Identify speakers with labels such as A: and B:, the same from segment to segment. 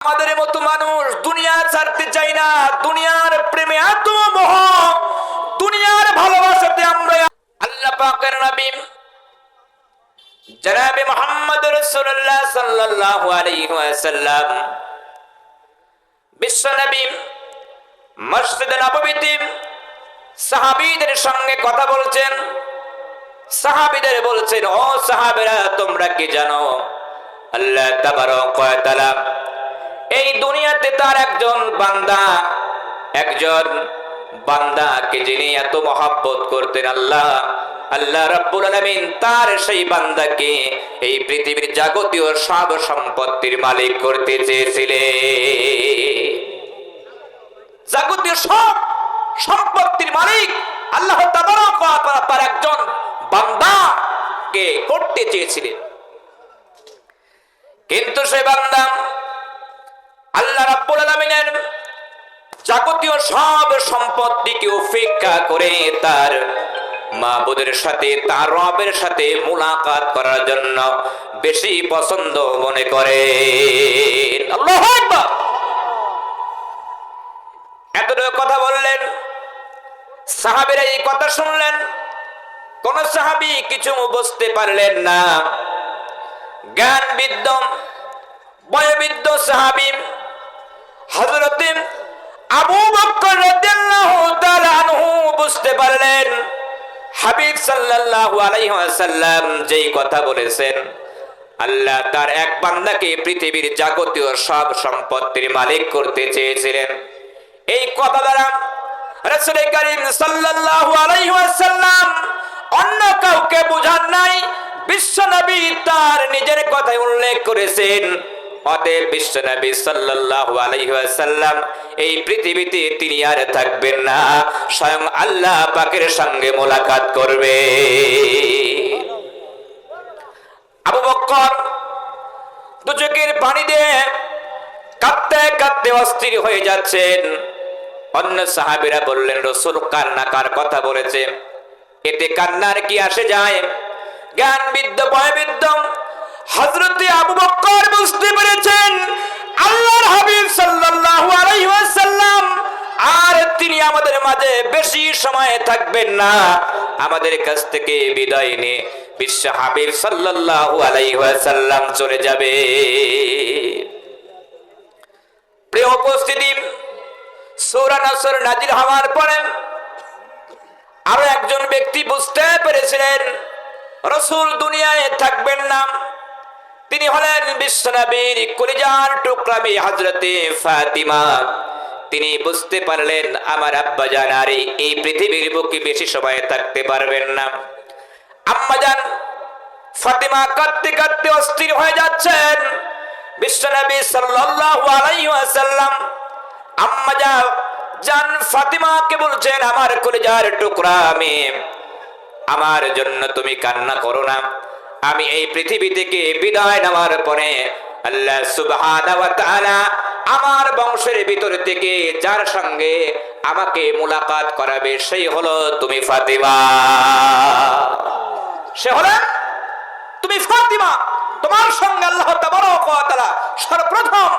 A: আমাদের মতো মানুষ দুনিয়া ছাড়তে চাই না, দুনিয়ার প্রেমে এত মোহ, দুনিয়ার ভালোবাসাতে আমরা আল্লাহ পাকের নবী জনাবে মুহাম্মদ রাসূলুল্লাহ সাল্লাল্লাহু আলাইহি ওয়াসাল্লাম বিশ্ব নবী মসজিদে নববীতে সাহাবীদের সঙ্গে কথা বলছেন। সাহাবীদের বলছেন, ও সাহাবীরা, তোমরা কি জানো আল্লাহ তাবারক ওয়া তাআলা এই দুনিয়াতে তার একজন বান্দাকে যিনি এত মহব্বত করতেন, আল্লাহ রাব্বুল আলামিন তার সেই বান্দাকে এই পৃথিবীর যাবতীয় সব সম্পত্তির মালিক করতে চেয়েছিলেন। যাবতীয় সব সম্পত্তির মালিক আল্লাহ তাবারক ওয়া তাআলা তার একজন বান্দাকে করতে চেয়েছিলেন। কিন্তু সেই বান্দা আল্লাহ রাব্বুল আলামিনের যাবতীয় সব সম্পত্তিকে উপেক্ষা করে তার মাবুদের সাথে, তার রবের সাথে মুলাকাত করার জন্য বেশি পছন্দ মনে করে। আল্লাহু আকবার। এতটুকু কথা বললেন, সাহাবীরা এই কথা শুনলেন। কোন সাহাবী কিছু বুঝতে পারলেন না। জ্ঞানবিদ্ধ বয়োবৃদ্ধ সাহাবী হযরত আবু বকর রাদিয়াল্লাহু তাআলা আনহু বুঝতে পারলেন হাবিব সাল্লাল্লাহু আলাইহি ওয়াসাল্লাম যেই কথা বলেছেন, আল্লাহ তার এক বান্দাকে পৃথিবীর যাবতীয় সব সম্পত্তির মালিক করতে চেয়েছিলেন। এই কথা দ্বারা রাসূল করিম সাল্লাল্লাহু আলাইহি ওয়াসাল্লাম অন্য কাউকে বুঝান নাই, বিশ্বনবী তার নিজের কথাই উল্লেখ করেছেন। অতএব বিশ্বনবী সাল্লাল্লাহু আলাইহি ওয়াসাল্লাম এই পৃথিবীতে তিনি আর থাকবেন না, স্বয়ং আল্লাহ পাকের সঙ্গে মোলাকাত করবে। আবু বকর দু চোখের পানি দিয়ে কাঁদতে কাঁদতে অস্থির হয়ে যাচ্ছেন। অন্য সাহাবীরা বললেন, রাসূল কার কথা বলেছে, এতে কান্নার কি আসে যায়? জ্ঞানবিদ্ধ বয়োবৃদ্ধ হযরত আবু বকর বুঝতে পেরেছেন আল্লাহর হাবিব সাল্লাল্লাহু আলাইহি ওয়াসাল্লাম আর তিনি আমাদের মাঝে বেশি সময় থাকবেন না, আমাদের কাছ থেকে বিদায় নিয়ে বিশ্ব হাবিব সাল্লাল্লাহু আলাইহি ওয়াসাল্লাম চলে যাবে। প্রিয় উপস্থিতি, সূরা নাসর নাজিল হওয়ার পরে আরো একজন ব্যক্তি বুঝতে পেরেছিলেন রাসূল দুনিয়ায় থাকবেন না। তিনি হলেন বিশ্বনবীর কলিজার টুকরা মেয়ে হযরতে ফাতিমা। তিনি বুঝতে পারলেন আমার আব্বাজান আর এই পৃথিবীর বুকে বেশি সময় থাকতে পারবেন না। আম্মাজান ফাতিমা কাঁদতে কাঁদতে অস্থির হয়ে যাচ্ছেন। বিশ্বনবী সাল্লাল্লাহু আলাইহি ওয়াসাল্লাম আম্মাজান ফাতিমাকে বলছেন, আমার কলিজার টুকরা মেয়ে, আমার জন্য তুমি কান্না করো না। আমি এই পৃথিবী থেকে বিদায় নেওয়ার পরে আল্লাহ সুবহানাহু ওয়া তাআলা আমার বংশের ভিতর থেকে যার সঙ্গে আমাকে মুলাকাত করাবে সেই হলো তুমি ফাতিমা। সে হলো তুমি ফাতিমা। তোমার সঙ্গে আল্লাহ তাবারক ওয়া তাআলা সর্বপ্রথম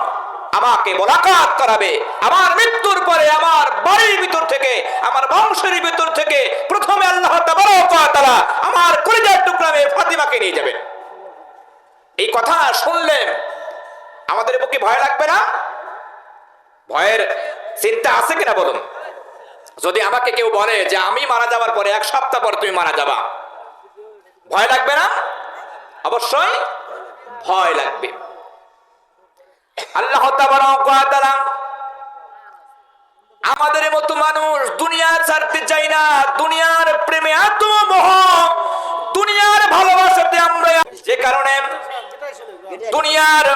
A: আমাকে মুলাকাত করাবে। আমার মৃত্যুর পরে আমার বাড়ির ভিতর থেকে, আমার বংশের ভিতর থেকে প্রথমে আল্লাহ তাবারক ওয়া তাআলা আমার কলিজার টুকরা মেয়ে ফাতিমাকে নিয়ে যাবেন। এই কথা শুনলেন আমাদের বুকে ভয় লাগবে না? ভয়ের চিন্তা আছে কিনা বলুন? যদি আমাকে কেউ বলে যে আমি মারা যাওয়ার পরে 1 সপ্তাহ পর তুমি মারা যাবা, ভয় লাগবে না? অবশ্যই ভয় লাগবে। আল্লাহ তাবারক ওয়া তাআলা আমাদের মতো মানুষ দুনিয়া ছাড়তে চাই না, দুনিয়ার প্রেমে এত মোহ, দুনিয়ার ভালোবাসাতে আমরা, যে কারণে দুনিয়ার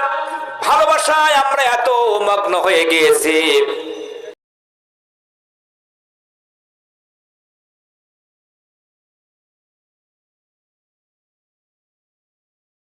A: ভালোবাসায় আমরা এত মগ্ন হয়ে গিয়েছি